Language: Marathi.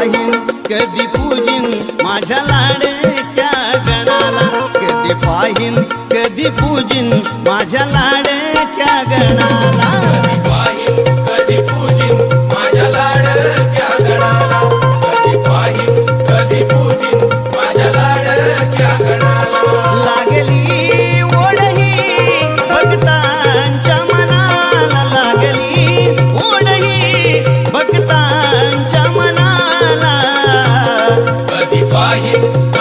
पाहीन कधी पूजिन माझ्या लाडक्या गणाला, कधी पाहीन कधी पूजिन माझ्या लाडक्या गणाला, कधी पाहीन कधी पूजिन माझ्या लाडक्या गणाला, कधी पाहीन कधी पूजिन माझ्या लाडक्या गणाला. लागली ओढ ही भक्तांच्या मनाला, लागली ओढ ही भक्तांच्या मनाला, कधी पाहीन